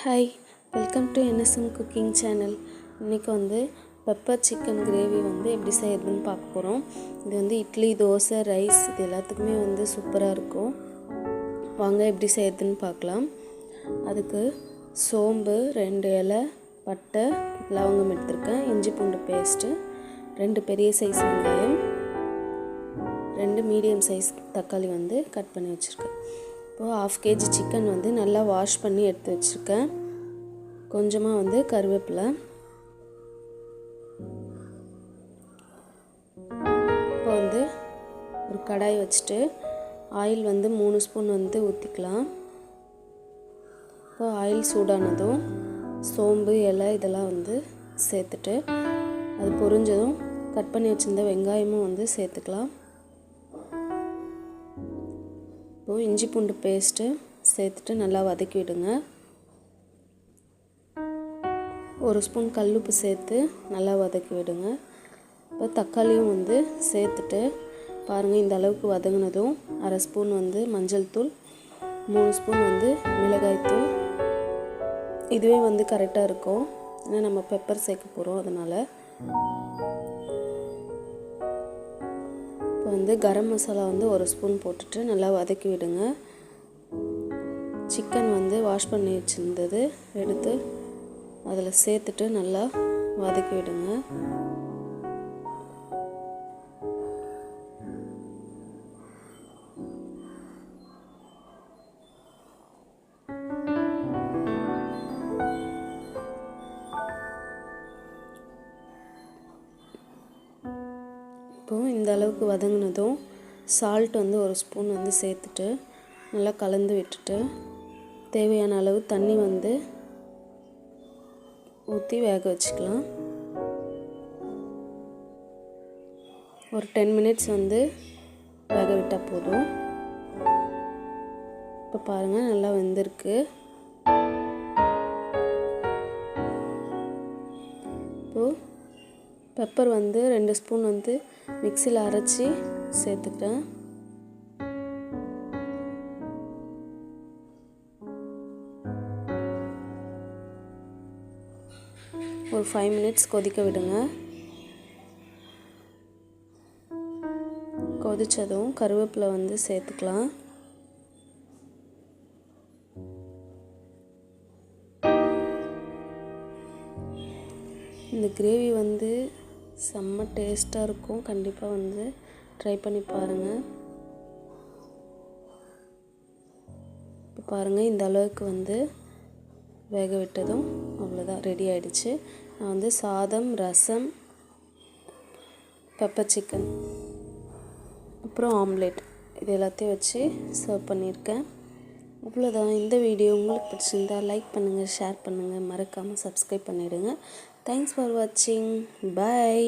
Hi, welcome to NSM cooking channel. இன்றைக்கி வந்து pepper chicken gravy வந்து எப்படி செய்யறதுன்னு பார்க்க போகிறோம். இது வந்து இட்லி, தோசை, ரைஸ் இது எல்லாத்துக்குமே வந்து சூப்பராக இருக்கும். வாங்க எப்படி செய்யறதுன்னு பார்க்கலாம். அதுக்கு சோம்பு 2 இலை, பட்டை, லவங்கம் எடுத்திருக்கேன், இஞ்சி பூண்டு பேஸ்ட்டு, 2 பெரிய சைஸ் வெங்காயம், 2 மீடியம் சைஸ் தக்காளி வந்து கட் பண்ணி வச்சுருக்கேன். இப்போது 1/2 kg சிக்கன் வந்து நல்லா வாஷ் பண்ணி எடுத்து வச்சுருக்கேன். கொஞ்சமாக வந்து கருவேப்பிலை. இப்போ வந்து ஒரு கடாய் வச்சுட்டு ஆயில் வந்து 3 ஸ்பூன் வந்து ஊற்றிக்கலாம். இப்போ ஆயில் சூடானதும் சோம்பு, இலை இதெல்லாம் வந்து சேர்த்துட்டு அது பொரிஞ்சதும் கட் பண்ணி வச்சுருந்த வெங்காயமும் வந்து சேர்த்துக்கலாம். இப்போது இஞ்சி பூண்டு பேஸ்ட்டு சேர்த்துட்டு நல்லா வதக்கி விடுங்க. 1 ஸ்பூன் கல்லுப்பு சேர்த்து நல்லா வதக்கி விடுங்க. இப்போ தக்காளியும் வந்து சேர்த்துட்டு பாருங்கள், இந்த அளவுக்கு வதங்கினதும் 1/2 ஸ்பூன் வந்து மஞ்சள் தூள், 3 ஸ்பூன் வந்து மிளகாய்த்தூள். இதுவே வந்து கரெக்டாக இருக்கும், ஏன்னா நம்ம பெப்பர் சேர்க்க போகிறோம் அதனால். இப்போ வந்து கரம் மசாலா வந்து 1 ஸ்பூன் போட்டுட்டு நல்லா வதக்கி விடுங்க. சிக்கன் வந்து வாஷ் பண்ணி வச்சுருந்தது எடுத்து அதில் சேர்த்துட்டு நல்லா வதக்கி விடுங்க. இப்போது இந்த அளவுக்கு வதங்கினதும் சால்ட் வந்து 1 ஸ்பூன் வந்து சேர்த்துட்டு நல்லா கலந்து விட்டுட்டு தேவையான அளவு தண்ணி வந்து ஊற்றி வேக வச்சுக்கலாம். ஒரு 10 மினிட்ஸ் வந்து வேக விட்டால் போதும். இப்போ பாருங்கள், நல்லா வெந்திருக்கு. இப்போது பெப்பர் வந்து 2 ஸ்பூன் வந்து மிக்சியில் அரைச்சி சேர்த்துக்கிறேன். ஒரு 5 மினிட்ஸ் கொதிக்க விடுங்க. கொதித்ததும் கருவேப்பிலை வந்து சேர்த்துக்கலாம். இந்த கிரேவி வந்து செம்ம டேஸ்ட்டாக இருக்கும். கண்டிப்பாக வந்து ட்ரை பண்ணி பாருங்கள். இப்போ பாருங்கள், இந்த அளவுக்கு வந்து வேக விட்டதும் அவ்வளோதான், ரெடி ஆகிடுச்சு. நான் வந்து சாதம், ரசம், பெப்பர் சிக்கன், அப்புறம் ஆம்லேட் இது எல்லாத்தையும் வச்சு சர்வ் பண்ணியிருக்கேன். அவ்வளோதான். இந்த வீடியோ உங்களுக்கு பிடிச்சிருந்தா லைக் பண்ணுங்கள், ஷேர் பண்ணுங்கள், மறக்காமல் சப்ஸ்கிரைப் பண்ணிவிடுங்க. தேங்க்ஸ் ஃபார் வாட்சிங். பாய்.